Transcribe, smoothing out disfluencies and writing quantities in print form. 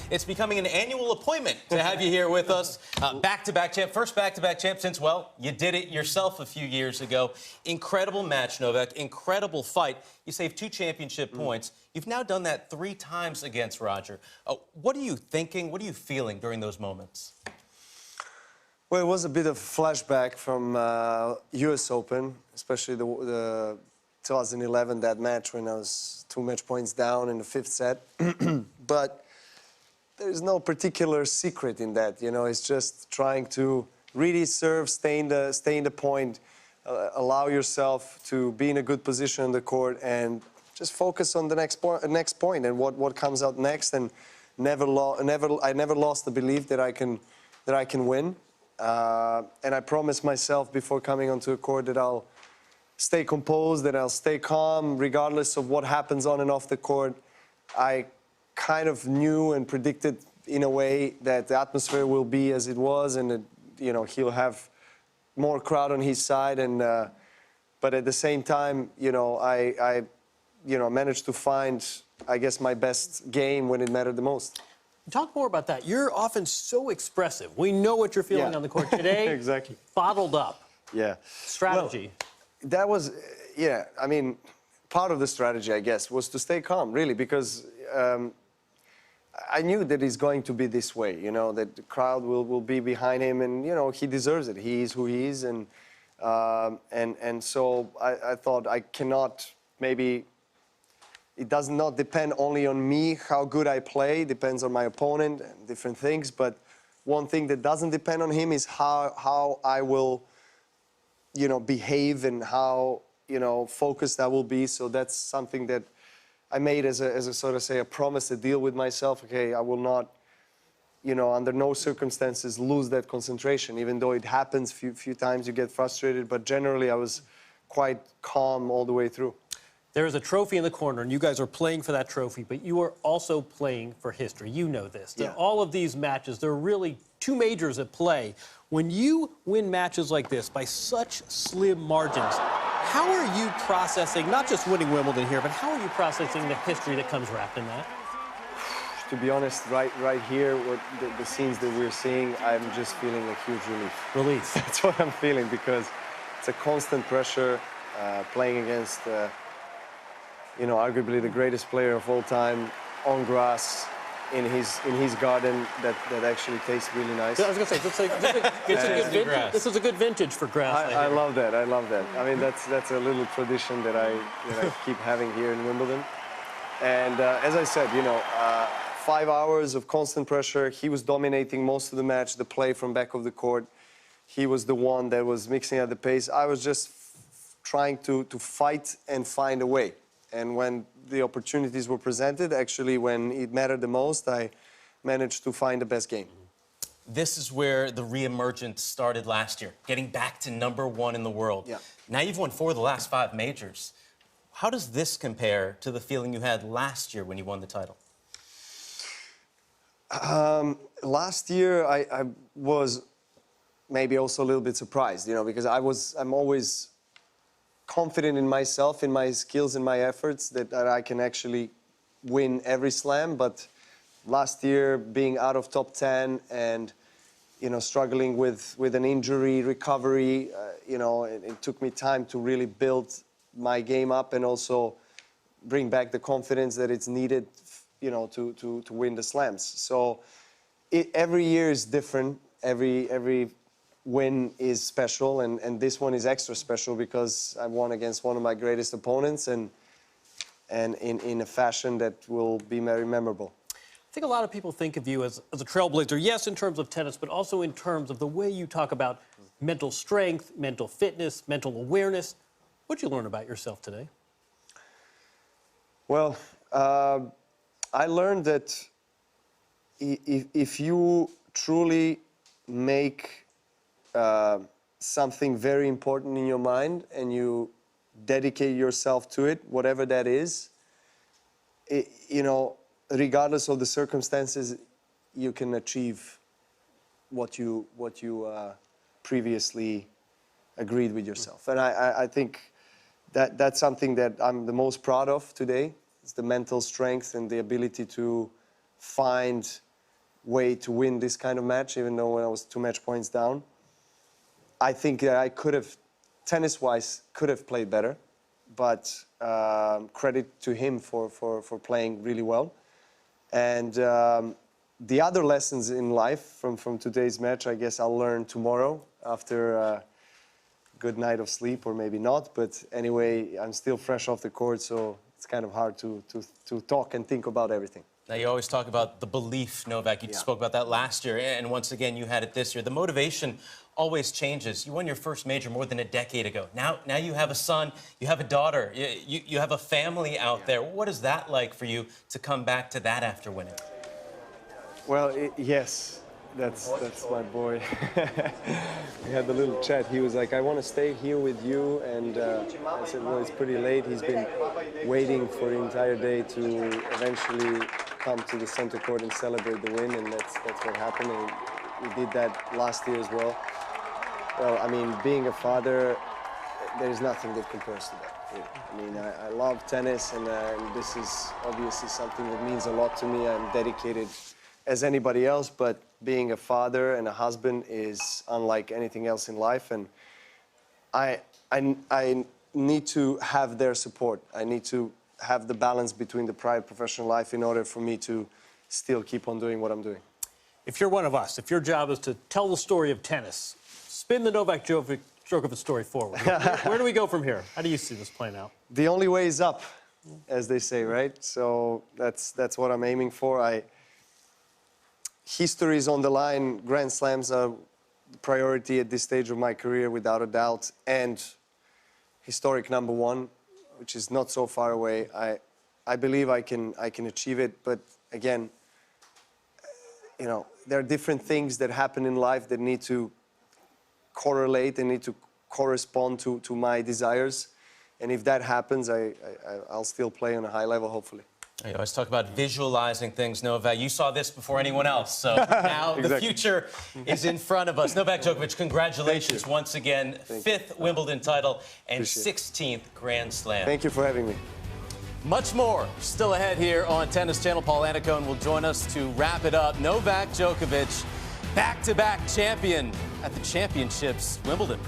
It's becoming an annual appointment to have you here with us. Back-to-back champ, first back-to-back champ since, well, you did it yourself a few years ago. Incredible match, Novak, incredible fight. You saved 2 championship points. You've now done that 3 times against Roger. What are you thinking? What are you feeling during those moments? Well, it was a bit of flashback from US Open, especially the 2011, that match when I was 2 match points down in the 5th set. But there's no particular secret in that, you know. It's just trying to really serve, stay in the point, allow yourself to be in a good position on the court, and just focus on the next point and what comes out next. And I never lost the belief that I can win. And I promised myself before coming onto a court that I'll stay composed, that I'll stay calm, regardless of what happens on and off the court. I kind of knew and predicted in a way that the atmosphere will be as it was, and that, you know, he'll have more crowd on his side. And but at the same time, you know, I managed to find, I guess, my best game when it mattered the most. Talk more about that. You're often so expressive. We know what you're feeling on the court today. Exactly. Bottled up. Yeah. Strategy. Well, that was, yeah, I mean, part of the strategy, I guess, was to stay calm, really, because I knew that it's going to be this way, you know, that the crowd will be behind him, and, you know, he deserves it. He is who he is, and so I thought I cannot maybe... It does not depend only on me, how good I play. It depends on my opponent and different things. But one thing that doesn't depend on him is how I will, you know, behave, and how, you know, focused I will be. So that's something that I made as a sort of, say, a promise, a deal with myself. Okay, I will not, you know, under no circumstances lose that concentration, even though it happens few times you get frustrated. But generally, I was quite calm all the way through. There is a trophy in the corner, and you guys are playing for that trophy, but you are also playing for history. You know this. Yeah. All of these matches, there are really 2 majors at play. When you win matches like this by such slim margins, how are you processing, not just winning Wimbledon here, but how are you processing the history that comes wrapped in that? To be honest, right here, the scenes that we're seeing, I'm just feeling a huge relief. Relief. That's what I'm feeling, because it's a constant pressure playing against... you know, arguably the greatest player of all time on grass in his garden that actually tastes really nice. I was going to say, this is a good vintage for grass. I love that. I love that. I mean, that's a little tradition that I keep having here in Wimbledon. And as I said, you know, 5 hours of constant pressure. He was dominating most of the match, the play from back of the court. He was the one that was mixing at the pace. I was just trying to fight and find a way. And when the opportunities were presented, actually, when it mattered the most, I managed to find the best game. This is where the re-emergence started last year, getting back to #1 in the world. Yeah. Now you've won 4 of the last 5 majors. How does this compare to the feeling you had last year when you won the title? Last year, I was maybe also a little bit surprised, you know, because I'm always confident in myself, in my skills, in my efforts, that I can actually win every slam. But last year, being out of top 10 and, you know, struggling with an injury recovery, you know, it took me time to really build my game up and also bring back the confidence that it's needed, you know, to win the slams. So every year is different. Every win is special, and this one is extra special because I won against one of my greatest opponents, and in a fashion that will be very memorable. I think a lot of people think of you as a trailblazer, yes, in terms of tennis, but also in terms of the way you talk about mental strength, mental fitness, mental awareness. What did you learn about yourself today? Well, I learned that if you truly make something very important in your mind and you dedicate yourself to it, whatever that is, you know, regardless of the circumstances, you can achieve what you previously agreed with yourself. And I think that's something that I'm the most proud of today. It's the mental strength and the ability to find way to win this kind of match, even though when I was 2 match points down. I think that I could have, tennis-wise, could have played better, but credit to him for playing really well. And the other lessons in life from today's match, I guess I'll learn tomorrow after a good night of sleep, or maybe not. But anyway, I'm still fresh off the court, so it's kind of hard to talk and think about everything. Now, you always talk about the belief, Novak. You spoke about that last year, and once again, you had it this year. The motivation always changes. You won your first major more than a decade ago. Now you have a son, you have a daughter, you have a family out there. What is that like for you to come back to that after winning? Well, yes, that's my boy. We had the little chat. He was like, I want to stay here with you. And I said, well, it's pretty late. He's been waiting for the entire day to eventually come to the center court and celebrate the win. And that's what happened. And we did that last year as well. Well, I mean, being a father, there's nothing that compares to that. I mean, I love tennis, and this is obviously something that means a lot to me. I'm dedicated as anybody else, but being a father and a husband is unlike anything else in life, and I need to have their support. I need to have the balance between the private professional life in order for me to still keep on doing what I'm doing. If you're one of us, if your job is to tell the story of tennis, spin the Novak Djokovic story forward. Where do we go from here? How do you see this playing out? The only way is up, as they say, right? So that's what I'm aiming for. History is on the line. Grand Slams are the priority at this stage of my career, without a doubt, and historic #1, which is not so far away. I believe I can achieve it, but again, you know, there are different things that happen in life that need to correlate and need to correspond to my desires, and if that happens, I'll still play on a high level, hopefully. You always talk about visualizing things, Novak. You saw this before anyone else, so now Exactly. The future is in front of us. Novak Djokovic, congratulations once again. Fifth Wimbledon title and 16th Grand Slam. Thank you for having me. Much more still ahead here on Tennis Channel. Paul Annacone will join us to wrap it up. Novak Djokovic, back-to-back champion at the championships, Wimbledon.